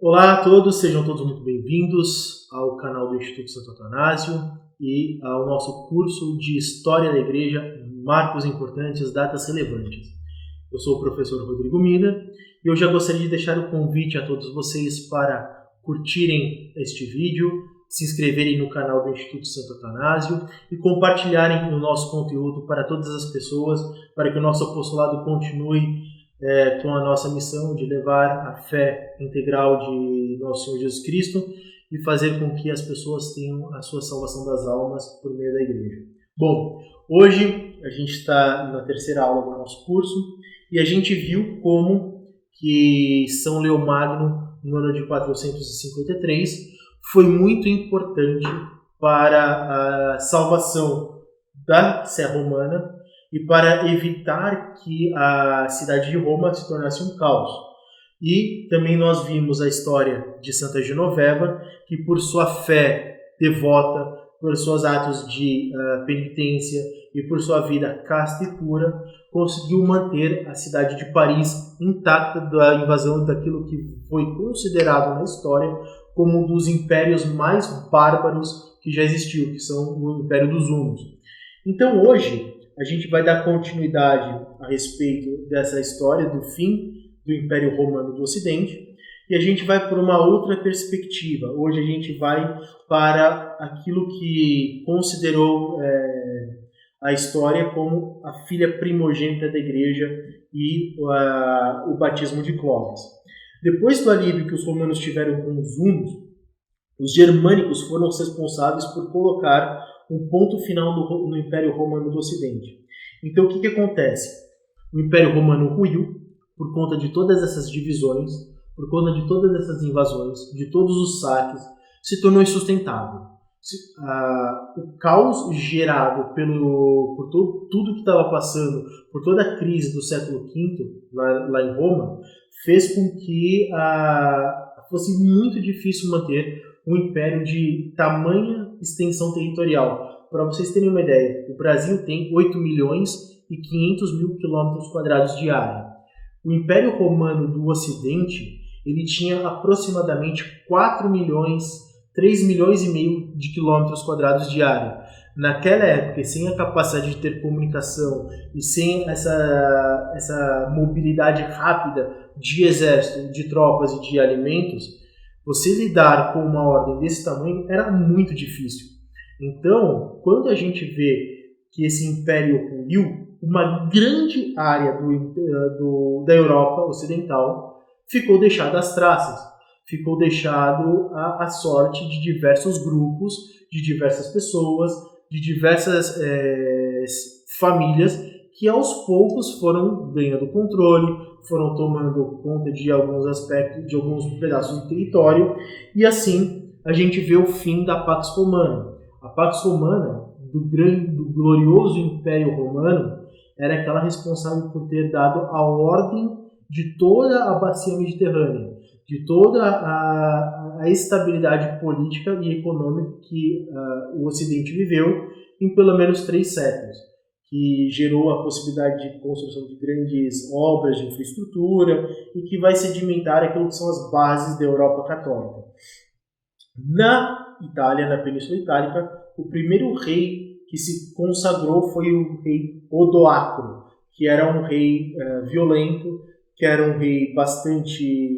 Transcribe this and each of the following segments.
Olá a todos, sejam todos muito bem-vindos ao canal do Instituto Santo Atanásio e ao nosso curso de História da Igreja, Marcos Importantes, Datas Relevantes. Eu sou o professor Rodrigo Mina e eu já gostaria de deixar o convite a todos vocês para curtirem este vídeo, se inscreverem no canal do Instituto Santo Atanásio e compartilharem o nosso conteúdo para todas as pessoas, para que o nosso apostolado continue com a nossa missão de levar a fé integral de nosso Senhor Jesus Cristo e fazer com que as pessoas tenham a sua salvação das almas por meio da igreja. Bom, hoje a gente está na terceira aula do nosso curso e a gente viu como que São Leomagno, no ano de 453, foi muito importante para a salvação da Sé Romana e para evitar que a cidade de Roma se tornasse um caos. E também nós vimos a história de Santa Genoveva, que por sua fé devota, por seus atos de penitência e por sua vida casta e pura, conseguiu manter a cidade de Paris intacta da invasão daquilo que foi considerado na história como um dos impérios mais bárbaros que já existiu, que são o Império dos Hunos. Então hoje a gente vai dar continuidade a respeito dessa história do fim do Império Romano do Ocidente e a gente vai por uma outra perspectiva. Hoje a gente vai para aquilo que considerou a história como a filha primogênita da igreja e o batismo de Clóvis. Depois do alívio que os romanos tiveram com os hunos, os germânicos foram os responsáveis por colocar um ponto final no Império Romano do Ocidente. Então, o que acontece? O Império Romano ruiu por conta de todas essas divisões, por conta de todas essas invasões, de todos os saques, se tornou insustentável. O caos gerado por tudo que estava passando, por toda a crise do século V lá em Roma, fez com que fosse muito difícil manter um império de tamanha extensão territorial. Para vocês terem uma ideia, o Brasil tem 8 milhões e 500 mil quilômetros quadrados de área. O Império Romano do Ocidente ele tinha aproximadamente 4 milhões, 3 milhões e meio de quilômetros quadrados de área. Naquela época, sem a capacidade de ter comunicação e sem essa mobilidade rápida de exército, de tropas e de alimentos, você lidar com uma ordem desse tamanho era muito difícil. Então, quando a gente vê que esse império ruiu, uma grande área da Europa Ocidental ficou deixada às traças, ficou deixado à sorte de diversos grupos, de diversas pessoas, de diversas famílias que aos poucos foram ganhando controle, foram tomando conta de alguns aspectos, de alguns pedaços do território, e assim a gente vê o fim da Pax Romana. A Pax Romana, do glorioso Império Romano, era aquela responsável por ter dado a ordem de toda a bacia mediterrânea, de toda a estabilidade política e econômica que o Ocidente viveu em pelo menos 3 séculos, que gerou a possibilidade de construção de grandes obras de infraestrutura e que vai sedimentar aquilo que são as bases da Europa Católica. Na Itália, na Península Itálica, o primeiro rei que se consagrou foi o rei Odoacro, que era um rei violento, que era um rei bastante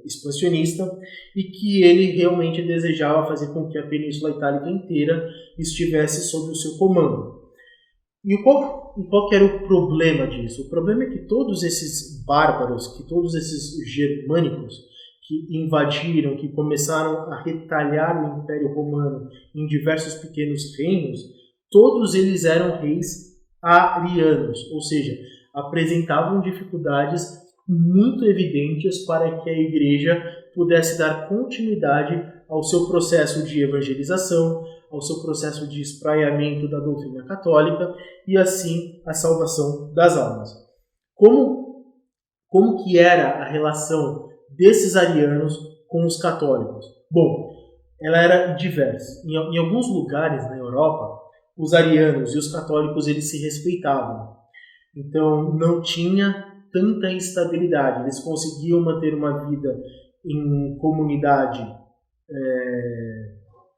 expansionista e que ele realmente desejava fazer com que a Península Itálica inteira estivesse sob o seu comando. E qual que era o problema disso? O problema é que todos esses bárbaros, que todos esses germânicos que invadiram, que começaram a retalhar o Império Romano em diversos pequenos reinos, todos eles eram reis arianos, ou seja, apresentavam dificuldades muito evidentes para que a Igreja pudesse dar continuidade ao seu processo de evangelização, ao seu processo de espraiamento da doutrina católica e assim a salvação das almas. Como que era a relação desses arianos com os católicos? Bom, ela era diversa. Em alguns lugares na Europa, os arianos e os católicos eles se respeitavam. Então não tinha tanta instabilidade. Eles conseguiam manter uma vida em comunidade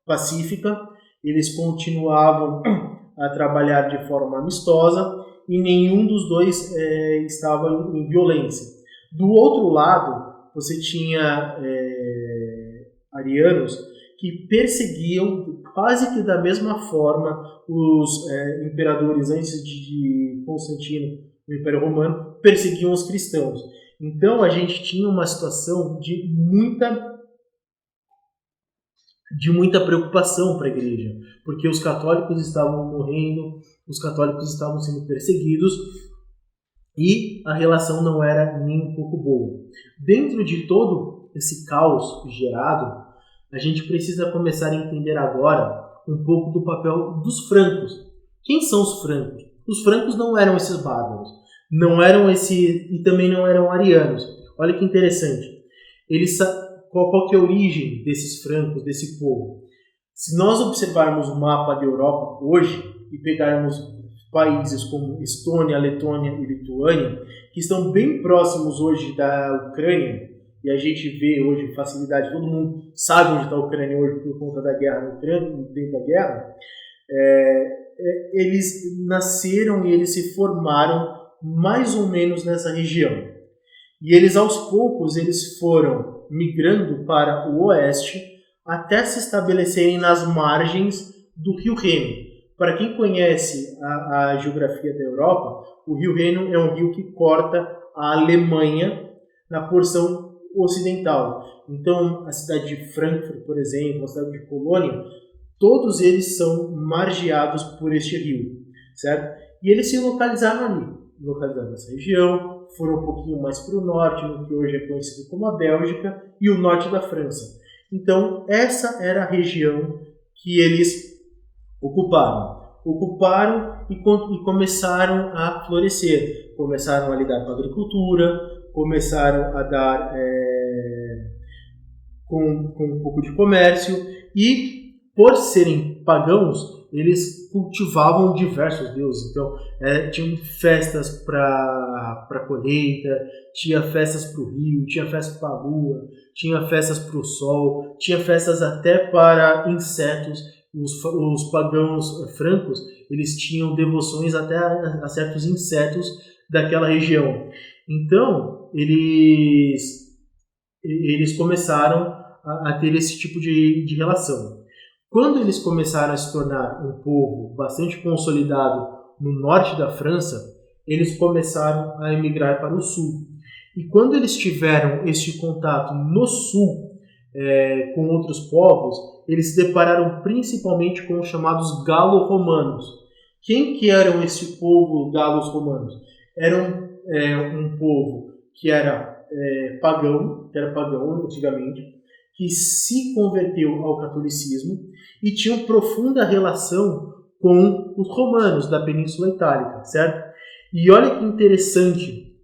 pacífica, eles continuavam a trabalhar de forma amistosa e nenhum dos dois estava em violência. Do outro lado, você tinha arianos que perseguiam quase que da mesma forma os imperadores antes de Constantino, no Império Romano, perseguiam os cristãos. Então a gente tinha uma situação de muita preocupação para a igreja, porque os católicos estavam morrendo, os católicos estavam sendo perseguidos e a relação não era nem um pouco boa. Dentro de todo esse caos gerado, a gente precisa começar a entender agora um pouco do papel dos francos. Quem são os francos? Os francos não eram esses bárbaros, e também não eram arianos. Olha que interessante. Qual que é a origem desses francos, desse povo? Se nós observarmos o mapa da Europa hoje e pegarmos países como Estônia, Letônia e Lituânia, que estão bem próximos hoje da Ucrânia, e a gente vê hoje facilidade, todo mundo sabe onde está a Ucrânia hoje por conta da guerra na Ucrânia, dentro da guerra, eles nasceram e eles se formaram mais ou menos nessa região. E eles aos poucos eles foram migrando para o oeste até se estabelecerem nas margens do Rio Reno. Para quem conhece a geografia da Europa, o Rio Reno é um rio que corta a Alemanha na porção ocidental. Então, a cidade de Frankfurt, por exemplo, a cidade de Colônia, todos eles são margeados por este rio, certo? E eles se localizaram nessa região, foram um pouquinho mais para o norte, no que hoje é conhecido como a Bélgica, e o norte da França. Então, essa era a região que eles ocuparam e começaram a florescer, começaram a lidar com a agricultura, começaram a dar com um pouco de comércio e, por serem pagãos, eles cultivavam diversos deuses. Então, tinham festas para colheita, tinha festas para o rio, tinha festas para a lua, tinha festas para o sol, tinha festas até para insetos. Os pagãos francos, eles tinham devoções até a certos insetos daquela região. Então, eles começaram a ter esse tipo de relação. Quando eles começaram a se tornar um povo bastante consolidado no norte da França, eles começaram a emigrar para o sul. E quando eles tiveram esse contato no sul com outros povos, eles se depararam principalmente com os chamados galo-romanos. Quem que eram esse povo galos-romanos? Eram um povo que era pagão antigamente, que se converteu ao catolicismo e tinha profunda relação com os romanos da Península Itálica, certo? E olha que interessante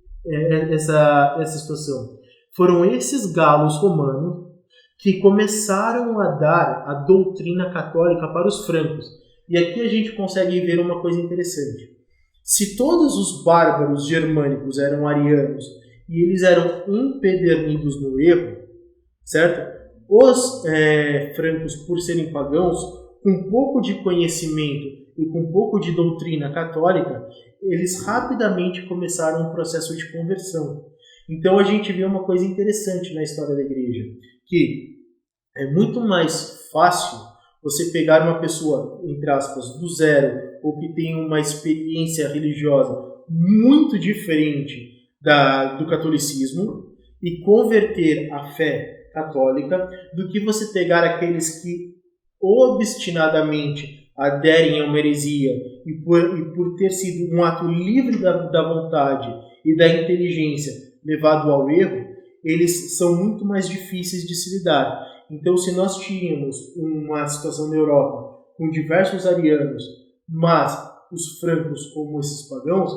essa situação. Foram esses galos romanos que começaram a dar a doutrina católica para os francos. E aqui a gente consegue ver uma coisa interessante. Se todos os bárbaros germânicos eram arianos e eles eram empedernidos no erro, certo? Os francos, por serem pagãos, com um pouco de conhecimento e com um pouco de doutrina católica, eles rapidamente começaram um processo de conversão. Então a gente vê uma coisa interessante na história da igreja, que é muito mais fácil você pegar uma pessoa, entre aspas, do zero, ou que tem uma experiência religiosa muito diferente do catolicismo e converter a fé católica, do que você pegar aqueles que obstinadamente aderem a uma heresia e por ter sido um ato livre da vontade e da inteligência levado ao erro, eles são muito mais difíceis de se lidar. Então, se nós tínhamos uma situação na Europa com diversos arianos, mas os francos como esses pagãos,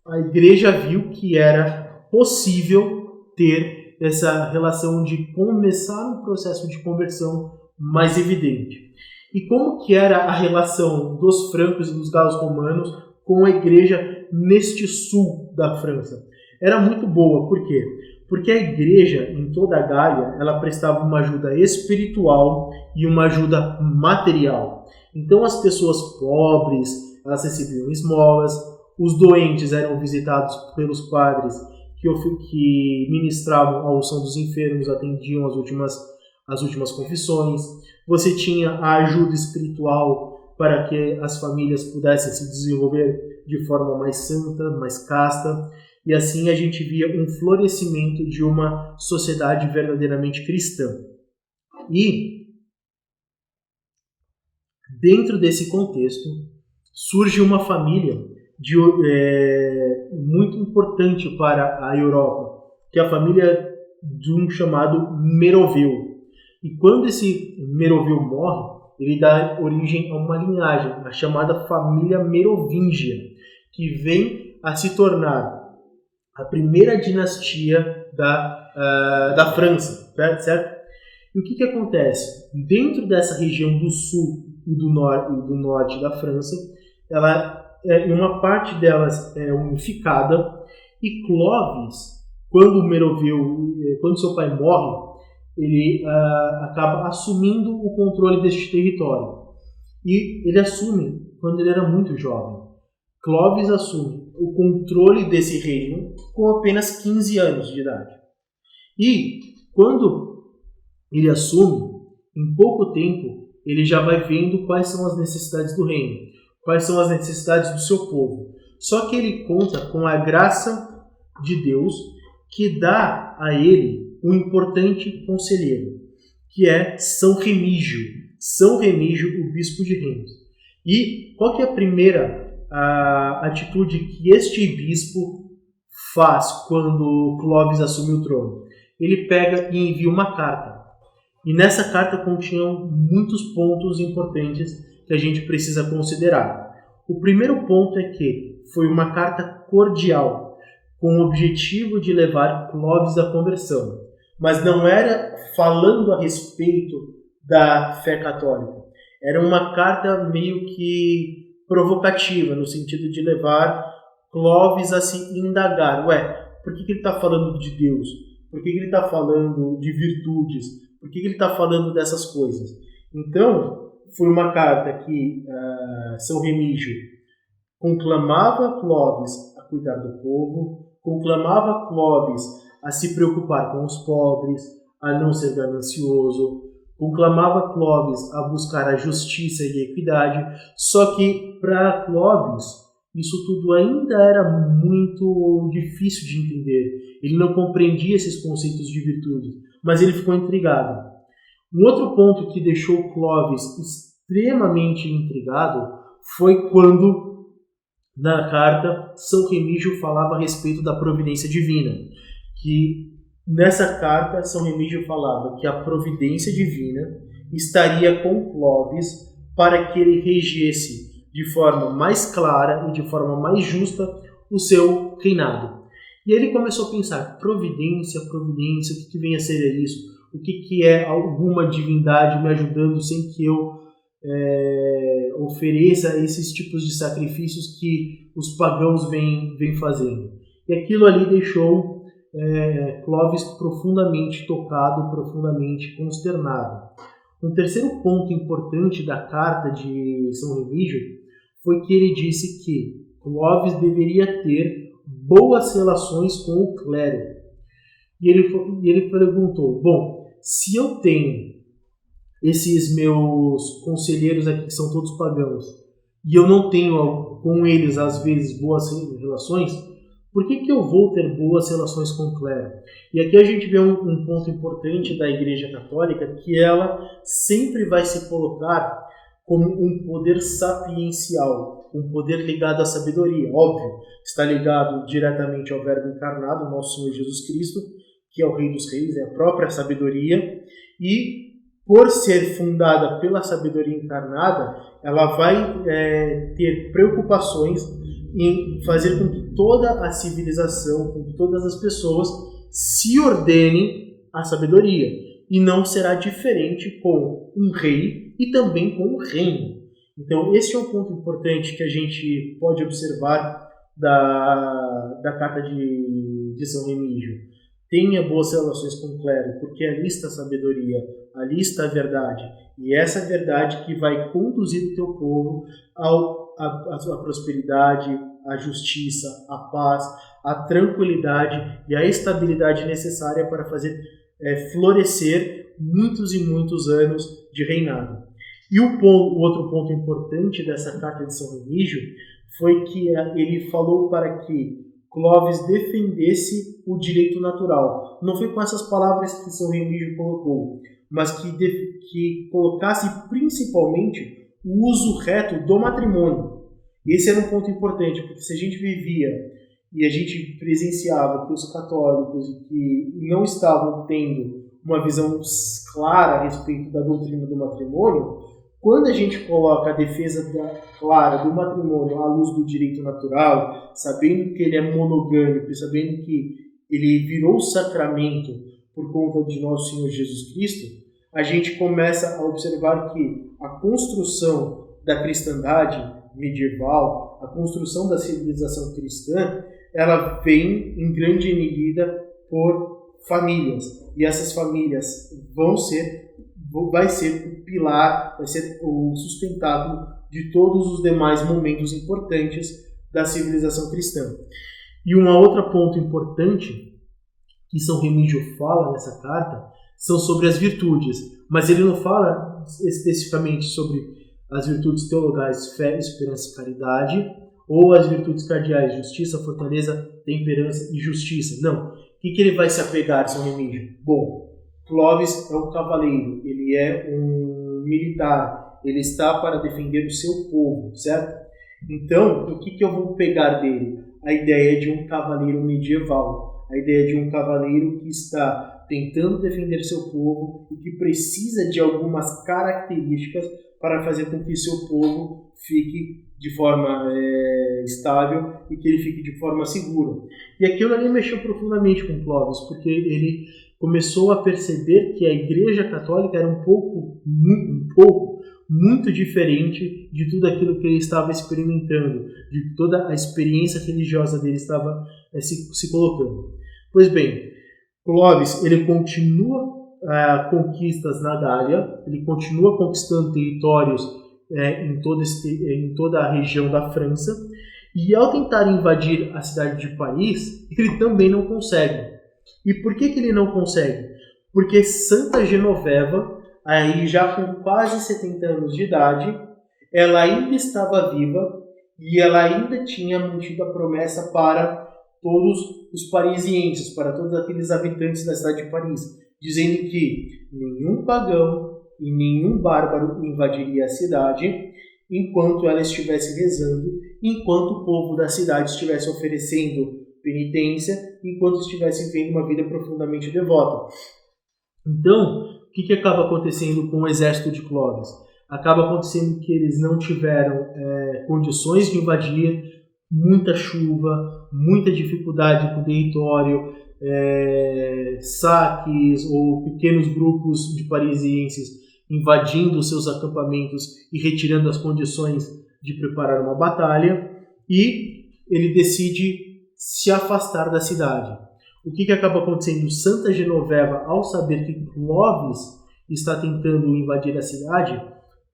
a igreja viu que era possível ter essa relação de começar um processo de conversão mais evidente. E como que era a relação dos francos e dos galos romanos com a igreja neste sul da França? Era muito boa. Por quê? Porque a igreja, em toda a Gália, ela prestava uma ajuda espiritual e uma ajuda material. Então as pessoas pobres, elas recebiam esmolas, os doentes eram visitados pelos padres que ministravam a unção dos enfermos, atendiam as últimas confissões. Você tinha a ajuda espiritual para que as famílias pudessem se desenvolver de forma mais santa, mais casta. E assim a gente via um florescimento de uma sociedade verdadeiramente cristã. E, dentro desse contexto, surge uma família muito importante para a Europa, que é a família de um chamado Meroveu. E quando esse Meroveu morre, ele dá origem a uma linhagem, a chamada família Merovingia, que vem a se tornar a primeira dinastia da França, certo? E o que acontece? Dentro dessa região do sul e do norte da França, uma parte delas é unificada, e Clovis, quando seu pai morre, ele acaba assumindo o controle deste território. E ele assume quando ele era muito jovem. Clovis assume o controle desse reino com apenas 15 anos de idade. E quando ele assume, em pouco tempo, ele já vai vendo quais são as necessidades do reino, quais são as necessidades do seu povo. Só que ele conta com a graça de Deus, que dá a ele um importante conselheiro, que é São Remígio. São Remígio, o bispo de Reims. E qual que é a primeira atitude que este bispo faz quando Clovis assume o trono? Ele pega e envia uma carta. E nessa carta continham muitos pontos importantes que a gente precisa considerar. O primeiro ponto é que foi uma carta cordial, com o objetivo de levar Clovis à conversão. Mas não era falando a respeito da fé católica. Era uma carta meio que provocativa, no sentido de levar Clovis a se indagar. Por que ele está falando de Deus? Por que ele está falando de virtudes? Por que ele está falando dessas coisas? Então, foi uma carta que São Remígio conclamava Clovis a cuidar do povo, conclamava Clovis a se preocupar com os pobres, a não ser ganancioso, conclamava Clovis a buscar a justiça e a equidade. Só que para Clovis isso tudo ainda era muito difícil de entender. Ele não compreendia esses conceitos de virtude, mas ele ficou intrigado. Um outro ponto que deixou Clovis extremamente intrigado foi quando, na carta, São Remígio falava a respeito da providência divina. Que nessa carta, São Remígio falava que a providência divina estaria com Clovis para que ele regesse de forma mais clara e de forma mais justa o seu reinado. E ele começou a pensar, providência, o que vem a ser isso? O que é alguma divindade me ajudando sem que eu ofereça esses tipos de sacrifícios que os pagãos vêm fazendo? E aquilo ali deixou Clovis profundamente tocado, profundamente consternado. Um terceiro ponto importante da carta de São Remígio foi que ele disse que Clovis deveria ter boas relações com o clero. E ele perguntou, se eu tenho esses meus conselheiros aqui que são todos pagãos e eu não tenho com eles às vezes boas relações, por que eu vou ter boas relações com o clero? E aqui a gente vê um ponto importante da Igreja Católica, que ela sempre vai se colocar como um poder sapiencial, um poder ligado à sabedoria. Óbvio, está ligado diretamente ao Verbo encarnado, nosso Senhor Jesus Cristo, que é o Rei dos Reis, é a própria sabedoria, e por ser fundada pela sabedoria encarnada, ela vai ter preocupações em fazer com que toda a civilização, com que todas as pessoas se ordenem à sabedoria. E não será diferente com um rei e também com um reino. Então, esse é um ponto importante que a gente pode observar da carta de São Remígio. tenha boas relações com o clero, porque ali está a sabedoria, ali está a verdade. E essa verdade que vai conduzir o teu povo à prosperidade, à justiça, à paz, à tranquilidade e à estabilidade necessária para fazer florescer muitos e muitos anos de reinado. E o outro ponto importante dessa carta de São Remígio foi que ele falou para que Clovis defendesse o direito natural. Não foi com essas palavras que São Remígio colocou, mas que colocasse principalmente o uso reto do matrimônio. Esse era um ponto importante, porque se a gente vivia e a gente presenciava que os católicos que não estavam tendo uma visão clara a respeito da doutrina do matrimônio, quando a gente coloca a defesa clara do matrimônio à luz do direito natural, sabendo que ele é monogâmico e sabendo que ele virou sacramento por conta de nosso Senhor Jesus Cristo, a gente começa a observar que a construção da cristandade medieval, a construção da civilização cristã, ela vem em grande medida por famílias. E essas famílias vai ser o pilar, vai ser o sustentáculo de todos os demais momentos importantes da civilização cristã. E um outro ponto importante que São Remígio fala nessa carta são sobre as virtudes, mas ele não fala especificamente sobre as virtudes teologais, fé, esperança e caridade, ou as virtudes cardeais, justiça, fortaleza, temperança e justiça. Não. O que ele vai se apegar, São Remígio? Bom, Clovis é um cavaleiro, ele é um militar, ele está para defender o seu povo, certo? Então, o que eu vou pegar dele? A ideia de um cavaleiro medieval, a ideia de um cavaleiro que está tentando defender seu povo e que precisa de algumas características para fazer com que seu povo fique de forma estável e que ele fique de forma segura. E aquilo ali mexeu profundamente com Clovis, porque ele começou a perceber que a Igreja Católica era muito diferente de tudo aquilo que ele estava experimentando, de toda a experiência religiosa dele estava se colocando. Pois bem, Clovis, ele continua conquistas na Gália, ele continua conquistando territórios em toda a região da França, e ao tentar invadir a cidade de Paris, ele também não consegue. E por que ele não consegue? Porque Santa Genoveva, aí já com quase 70 anos de idade, ela ainda estava viva e ela ainda tinha mantido a promessa para todos os parisienses, para todos aqueles habitantes da cidade de Paris, dizendo que nenhum pagão e nenhum bárbaro invadiria a cidade enquanto ela estivesse rezando, enquanto o povo da cidade estivesse oferecendo penitência, enquanto estivesse vivendo uma vida profundamente devota. Então, o que acaba acontecendo com o exército de Clovis? Acaba acontecendo que eles não tiveram condições de invadir, muita chuva, muita dificuldade com o território, saques ou pequenos grupos de parisienses invadindo os seus acampamentos e retirando as condições de preparar uma batalha, e ele decide se afastar da cidade. O que acaba acontecendo? Santa Genoveva, ao saber que Clovis está tentando invadir a cidade,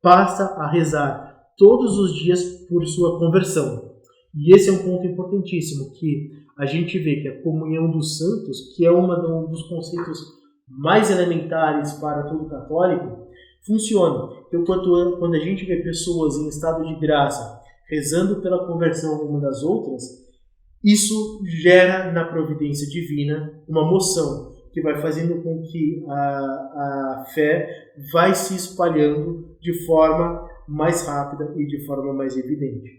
passa a rezar todos os dias por sua conversão. E esse é um ponto importantíssimo, que a gente vê que a comunhão dos santos, que é um dos conceitos mais elementares para todo católico, funciona. Então, quando a gente vê pessoas em estado de graça rezando pela conversão uma das outras, isso gera na providência divina uma moção que vai fazendo com que a fé vai se espalhando de forma mais rápida e de forma mais evidente.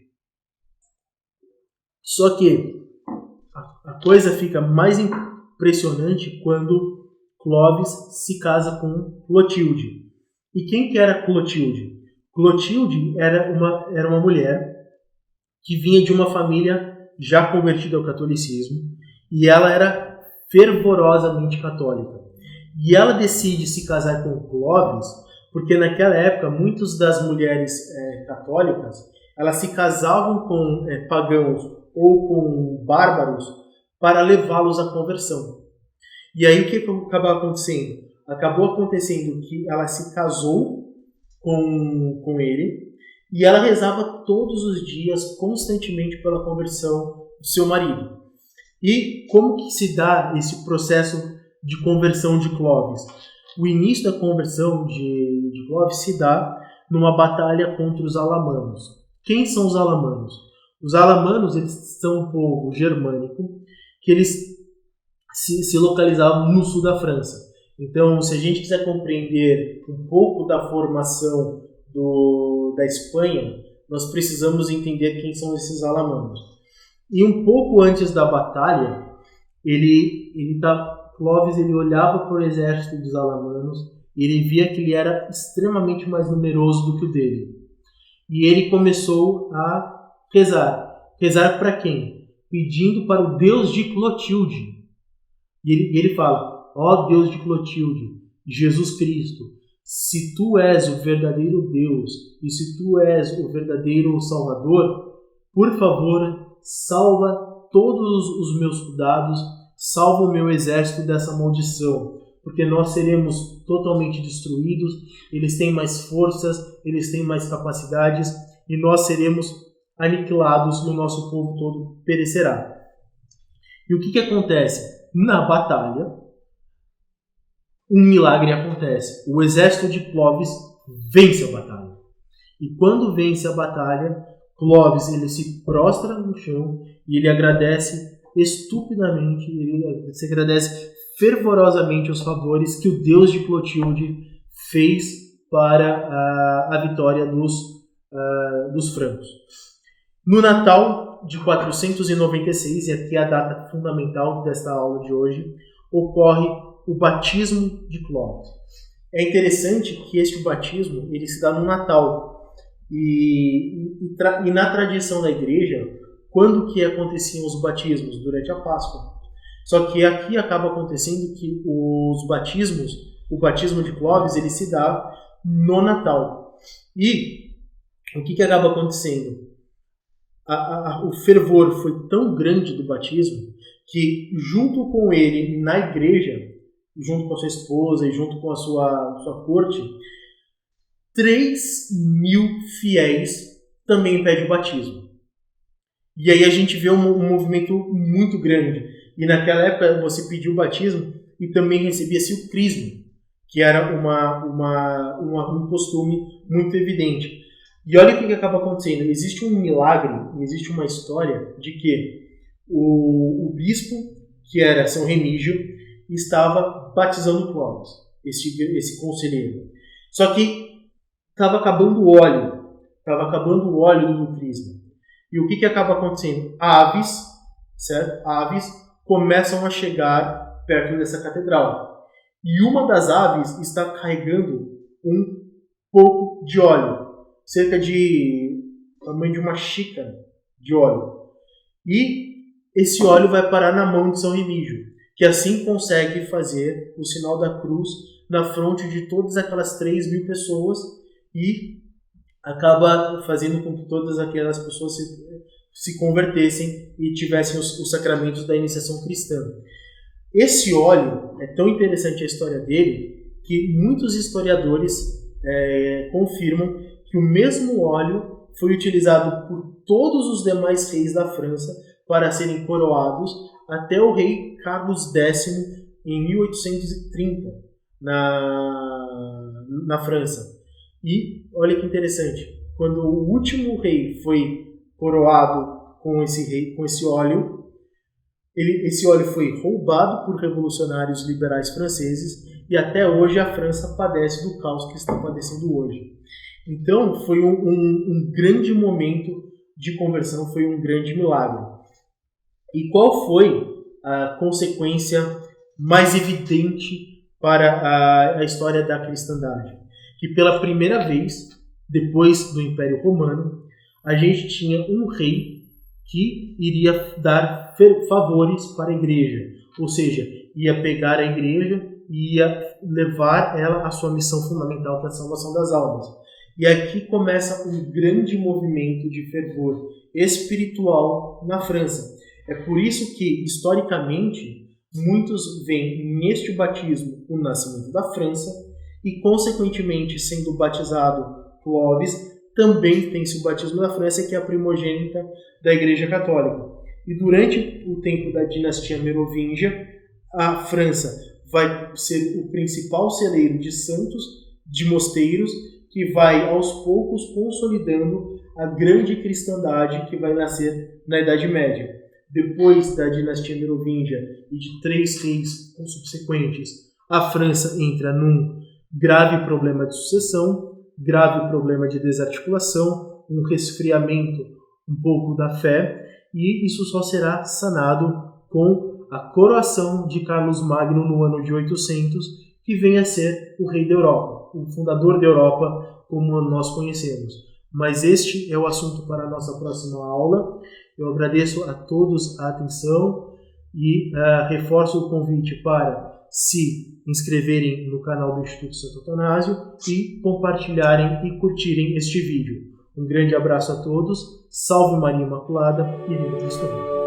Só que a coisa fica mais impressionante quando Clovis se casa com Clotilde. E quem que era Clotilde? Clotilde era uma mulher que vinha de uma família já convertida ao catolicismo, e ela era fervorosamente católica. E ela decide se casar com Clovis, porque naquela época muitas das mulheres católicas, elas se casavam com pagãos ou com bárbaros para levá-los à conversão. E aí o que acabou acontecendo? Acabou acontecendo que ela se casou com ele e ela rezava todos os dias, constantemente, pela conversão do seu marido. E como que se dá esse processo de conversão de Clovis? O início da conversão de Clovis se dá numa batalha contra os alamanos. Quem são os alamanos? Os alamanos, eles são um povo germânico que eles se localizavam no sul da França. Então, se a gente quiser compreender um pouco da formação da Espanha, nós precisamos entender quem são esses alamanos. E um pouco antes da batalha, Clovis ele olhava para o exército dos alamanos e ele via que ele era extremamente mais numeroso do que o dele. E ele começou a rezar. Rezar para quem? Pedindo para o Deus de Clotilde. E ele fala: ó Deus de Clotilde, Jesus Cristo, se tu és o verdadeiro Deus e se tu és o verdadeiro Salvador, por favor, salva todos os meus soldados, salva o meu exército dessa maldição, porque nós seremos totalmente destruídos, eles têm mais forças, eles têm mais capacidades e nós seremos aniquilados e o nosso povo todo perecerá. E o que acontece? Na batalha, um milagre acontece. O exército de Clovis vence a batalha. E quando vence a batalha, Clovis ele se prostra no chão e ele agradece estupidamente, ele se agradece fervorosamente os favores que o Deus de Clotilde fez para a vitória dos francos. No Natal de 496, e aqui é a data fundamental desta aula de hoje, ocorre o batismo de Clovis. É interessante que este batismo ele se dá no Natal. E na tradição da igreja, quando que aconteciam os batismos? Durante a Páscoa. Só que aqui acaba acontecendo que o batismo de Clovis, ele se dá no Natal. E o que acaba acontecendo? O fervor foi tão grande do batismo que, junto com ele na igreja, junto com a sua esposa e junto com a sua corte, 3.000 fiéis também pedem o batismo. E aí a gente vê um movimento muito grande. E naquela época você pedia o batismo e também recebia-se o crisma, que era um costume muito evidente. E olha o que acaba acontecendo. Existe um milagre, existe uma história de que o bispo, que era São Remígio, estava batizando Clovis, esse conselheiro. Só que estava acabando o óleo do crisma. E o que acaba acontecendo? Aves, certo? Aves começam a chegar perto dessa catedral. E uma das aves está carregando um pouco de óleo, cerca de tamanho de uma xícara de óleo. E esse óleo vai parar na mão de São Remígio, que assim consegue fazer o sinal da cruz na fronte de todas aquelas 3.000 pessoas e acaba fazendo com que todas aquelas pessoas se convertessem e tivessem os sacramentos da iniciação cristã. Esse óleo, é tão interessante a história dele, que muitos historiadores confirmam que o mesmo óleo foi utilizado por todos os demais reis da França para serem coroados até o rei Carlos X em 1830 na França. E olha que interessante, quando o último rei foi coroado com esse óleo, esse óleo foi roubado por revolucionários liberais franceses e até hoje a França padece do caos que está padecendo hoje. Então foi um grande momento de conversão, foi um grande milagre. E qual foi a consequência mais evidente para a história da cristandade? Que pela primeira vez, depois do Império Romano, a gente tinha um rei que iria dar favores para a igreja, ou seja, ia pegar a igreja e ia levar ela à sua missão fundamental, que é a salvação das almas. E aqui começa um grande movimento de fervor espiritual na França. É por isso que, historicamente, muitos veem neste batismo o nascimento da França e, consequentemente, sendo batizado Clovis, também tem-se o batismo da França, que é a primogênita da Igreja Católica. E durante o tempo da dinastia Merovingia, a França vai ser o principal celeiro de santos, de mosteiros, que vai aos poucos consolidando a grande cristandade que vai nascer na Idade Média. Depois da dinastia Merovingia e de 3 reis subsequentes, a França entra num grave problema de sucessão, grave problema de desarticulação, um resfriamento um pouco da fé, e isso só será sanado com a coroação de Carlos Magno no ano de 800, que vem a ser o rei da Europa, o fundador da Europa como nós conhecemos. Mas este é o assunto para a nossa próxima aula. Eu agradeço a todos a atenção e reforço o convite para se inscreverem no canal do Instituto Santo Atanásio e compartilharem e curtirem este vídeo. Um grande abraço a todos, salve Maria Imaculada e viva Cristo Rei.